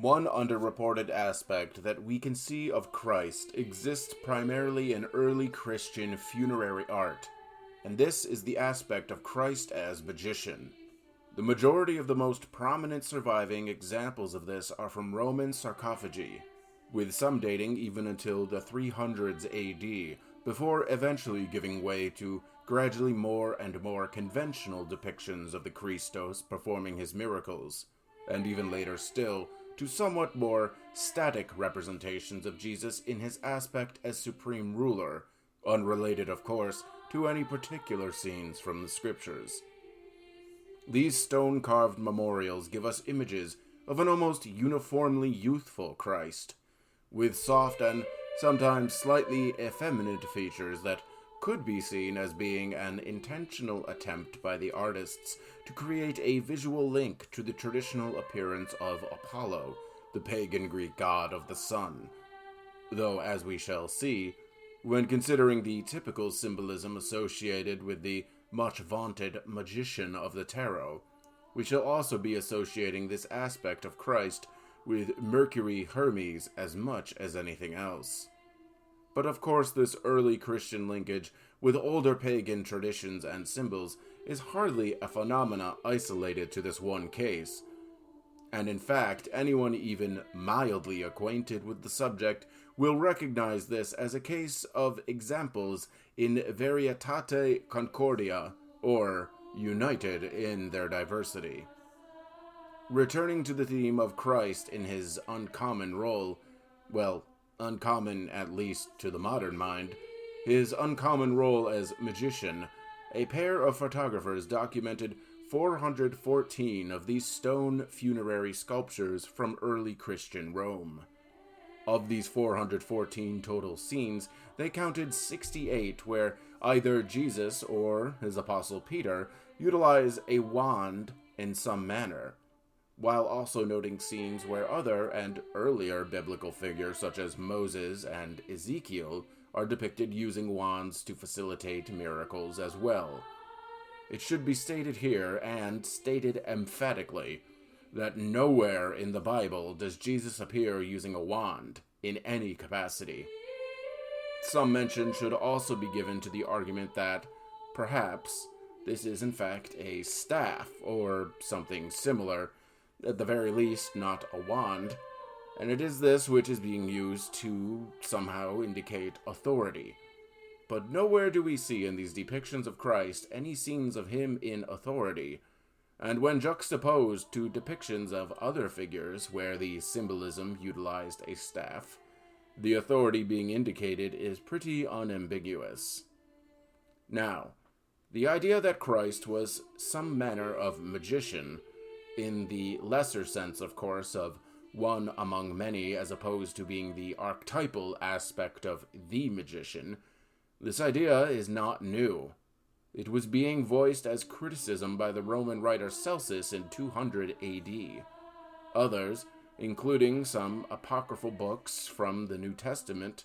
One underreported aspect that we can see of Christ exists primarily in early Christian funerary art, and this is the aspect of Christ as magician. The majority of the most prominent surviving examples of this are from Roman sarcophagi, with some dating even until the 300s AD, before eventually giving way to gradually more and more conventional depictions of the Christos performing his miracles, and even later still, to somewhat more static representations of Jesus in his aspect as supreme ruler, unrelated, of course, to any particular scenes from the scriptures. These stone-carved memorials give us images of an almost uniformly youthful Christ, with soft and sometimes slightly effeminate features that could be seen as being an intentional attempt by the artists to create a visual link to the traditional appearance of Apollo, the pagan Greek god of the sun. Though, as we shall see, when considering the typical symbolism associated with the much-vaunted magician of the tarot, we shall also be associating this aspect of Christ with Mercury Hermes as much as anything else. But of course, this early Christian linkage with older pagan traditions and symbols is hardly a phenomena isolated to this one case. And in fact, anyone even mildly acquainted with the subject will recognize this as a case of examples in varietate concordia, or united in their diversity. Returning to the theme of Christ in his uncommon role, well, uncommon at least to the modern mind, his uncommon role as magician, a pair of photographers documented 414 of these stone funerary sculptures from early Christian Rome. Of these 414 total scenes, they counted 68 where either Jesus or his apostle Peter utilize a wand in some manner, while also noting scenes where other and earlier biblical figures such as Moses and Ezekiel are depicted using wands to facilitate miracles as well. It should be stated here, and stated emphatically, that nowhere in the Bible does Jesus appear using a wand in any capacity. Some mention should also be given to the argument that, perhaps, this is in fact a staff, or something similar, at the very least not a wand, and it is this which is being used to somehow indicate authority. But nowhere do we see in these depictions of Christ any scenes of him in authority, and when juxtaposed to depictions of other figures where the symbolism utilized a staff, the authority being indicated is pretty unambiguous. Now, the idea that Christ was some manner of magician, in the lesser sense, of course, of one among many as opposed to being the archetypal aspect of the magician, this idea is not new. It was being voiced as criticism by the Roman writer Celsus in 200 AD. Others, including some apocryphal books from the New Testament,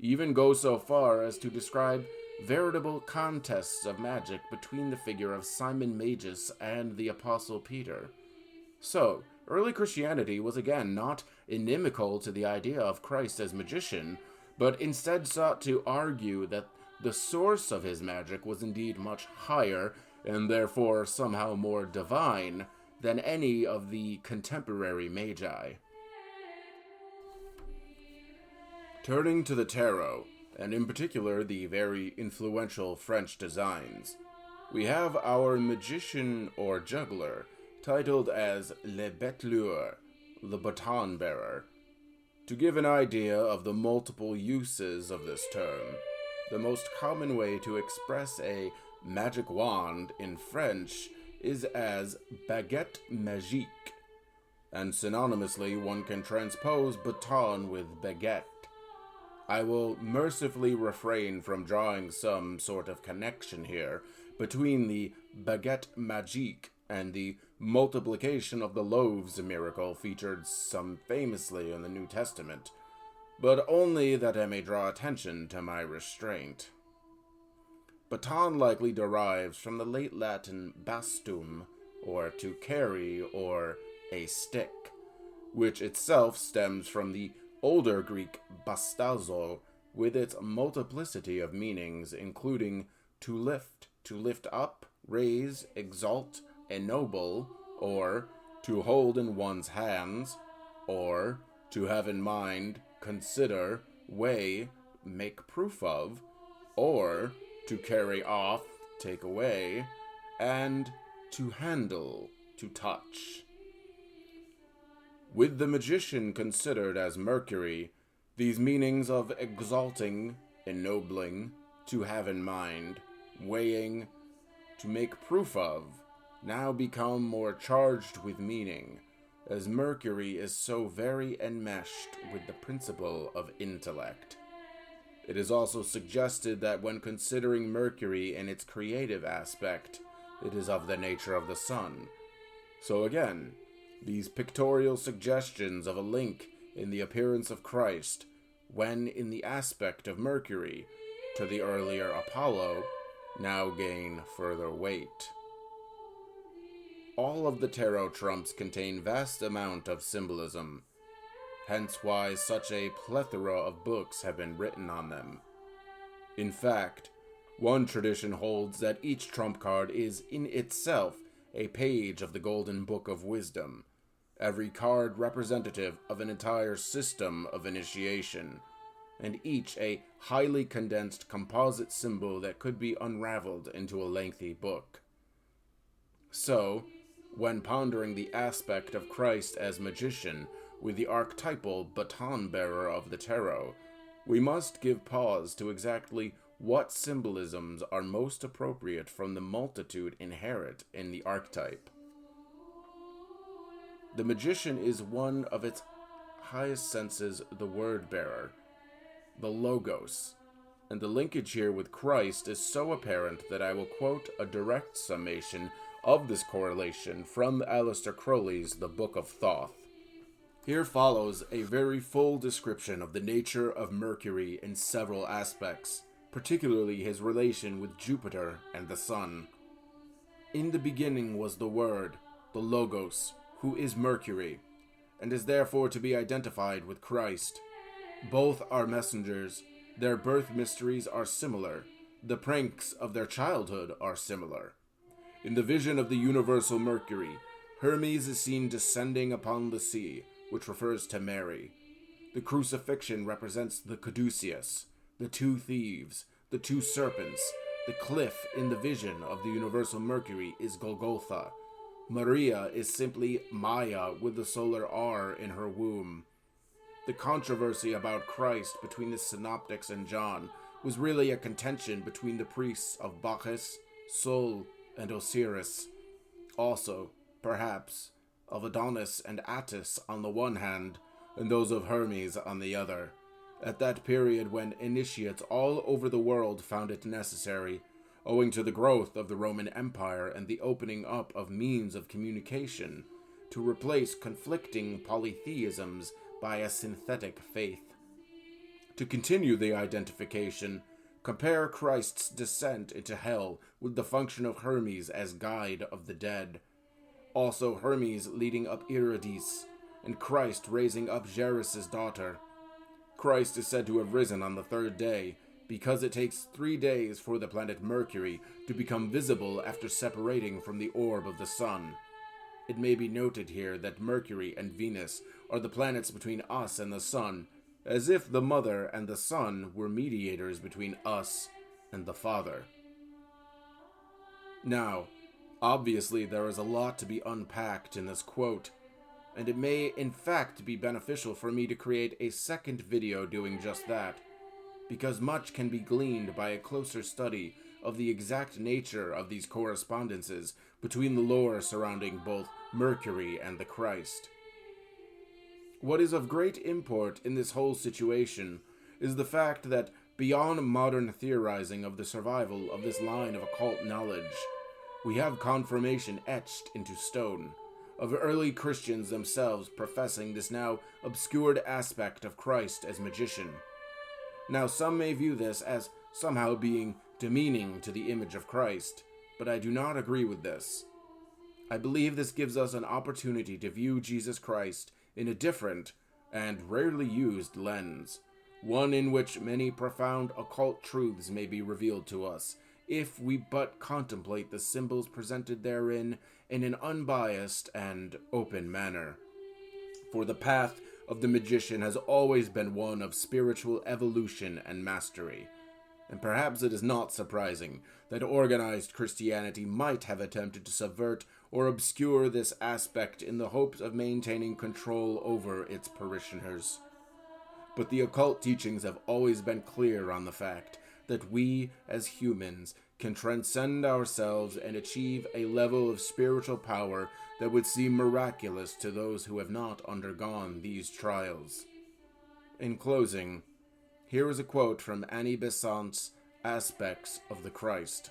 even go so far as to describe veritable contests of magic between the figure of Simon Magus and the Apostle Peter. So, early Christianity was again not inimical to the idea of Christ as magician, but instead sought to argue that the source of his magic was indeed much higher, and therefore somehow more divine, than any of the contemporary magi. Turning to the tarot, and in particular the very influential French designs, we have our magician or juggler, titled as Le Beteleur, the baton bearer. To give an idea of the multiple uses of this term, the most common way to express a magic wand in French is as baguette magique, and synonymously one can transpose baton with baguette. I will mercifully refrain from drawing some sort of connection here between the baguette magique and the multiplication of the loaves miracle featured some famously in the New Testament, but only that I may draw attention to my restraint. Baton likely derives from the late Latin bastum, or to carry, or a stick, which itself stems from the older Greek bastazo, with its multiplicity of meanings, including to lift up, raise, exalt, ennoble, or to hold in one's hands, or to have in mind, consider, weigh, make proof of, or to carry off, take away, and to handle, to touch. With the magician considered as Mercury, these meanings of exalting, ennobling, to have in mind, weighing, to make proof of, now become more charged with meaning, as Mercury is so very enmeshed with the principle of intellect. It is also suggested that when considering Mercury in its creative aspect, it is of the nature of the sun. So again, these pictorial suggestions of a link in the appearance of Christ, when in the aspect of Mercury, to the earlier Apollo, now gain further weight. All of the tarot trumps contain vast amount of symbolism, hence why such a plethora of books have been written on them. In fact, one tradition holds that each trump card is in itself a page of the Golden Book of Wisdom, every card representative of an entire system of initiation, and each a highly condensed composite symbol that could be unraveled into a lengthy book. So, when pondering the aspect of Christ as magician with the archetypal baton bearer of the tarot, we must give pause to exactly what symbolisms are most appropriate from the multitude inherent in the archetype. The magician is one of its highest senses, the word bearer, the logos, and the linkage here with Christ is so apparent that I will quote a direct summation of this correlation from Aleister Crowley's The Book of Thoth. Here follows a very full description of the nature of Mercury in several aspects, particularly his relation with Jupiter and the Sun. In the beginning was the Word, the Logos, who is Mercury, and is therefore to be identified with Christ. Both are messengers, their birth mysteries are similar, the pranks of their childhood are similar. In the vision of the universal Mercury, Hermes is seen descending upon the sea, which refers to Mary. The crucifixion represents the caduceus, the two thieves, the two serpents. The cliff in the vision of the universal Mercury is Golgotha. Maria is simply Maya with the solar R in her womb. The controversy about Christ between the synoptics and John was really a contention between the priests of Bacchus, Sol, and Osiris. Also, perhaps, of Adonis and Attis on the one hand, and those of Hermes on the other, at that period when initiates all over the world found it necessary, owing to the growth of the Roman Empire and the opening up of means of communication, to replace conflicting polytheisms by a synthetic faith. To continue the identification, compare Christ's descent into hell with the function of Hermes as guide of the dead. Also Hermes leading up Eurydice, and Christ raising up Jairus' daughter. Christ is said to have risen on the third day, because it takes 3 days for the planet Mercury to become visible after separating from the orb of the sun. It may be noted here that Mercury and Venus are the planets between us and the sun, as if the mother and the sun were mediators between us and the Father. Now, obviously there is a lot to be unpacked in this quote, and it may in fact be beneficial for me to create a second video doing just that, because much can be gleaned by a closer study of the exact nature of these correspondences between the lore surrounding both Mercury and the Christ. What is of great import in this whole situation is the fact that beyond modern theorizing of the survival of this line of occult knowledge, we have confirmation etched into stone of early Christians themselves professing this now obscured aspect of Christ as magician. Now some may view this as somehow being demeaning to the image of Christ, but I do not agree with this. I believe this gives us an opportunity to view Jesus Christ in a different and rarely used lens, one in which many profound occult truths may be revealed to us, if we but contemplate the symbols presented therein in an unbiased and open manner. For the path of the magician has always been one of spiritual evolution and mastery, and perhaps it is not surprising that organized Christianity might have attempted to subvert or obscure this aspect in the hopes of maintaining control over its parishioners. But the occult teachings have always been clear on the fact that we, as humans, can transcend ourselves and achieve a level of spiritual power that would seem miraculous to those who have not undergone these trials. In closing, here is a quote from Annie Besant's Aspects of the Christ.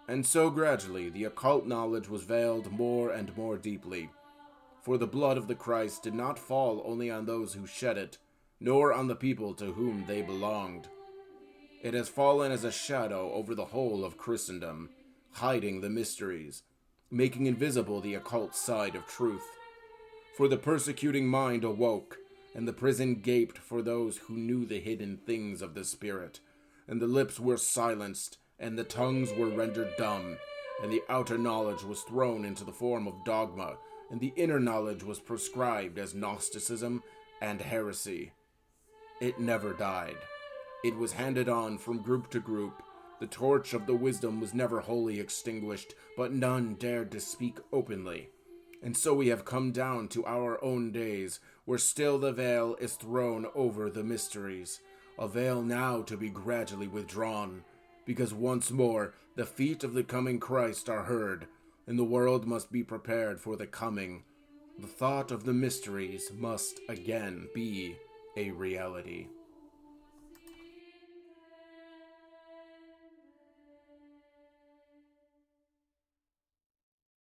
And so gradually the occult knowledge was veiled more and more deeply, for the blood of the Christ did not fall only on those who shed it, nor on the people to whom they belonged. It has fallen as a shadow over the whole of Christendom, hiding the mysteries, making invisible the occult side of truth. For the persecuting mind awoke, and the prison gaped for those who knew the hidden things of the Spirit, and the lips were silenced, and the tongues were rendered dumb, and the outer knowledge was thrown into the form of dogma, and the inner knowledge was prescribed as Gnosticism and heresy. It never died. It was handed on from group to group. The torch of the wisdom was never wholly extinguished, but none dared to speak openly. And so we have come down to our own days, where still the veil is thrown over the mysteries, a veil now to be gradually withdrawn, because once more the feet of the coming Christ are heard, and the world must be prepared for the coming. The thought of the mysteries must again be a reality.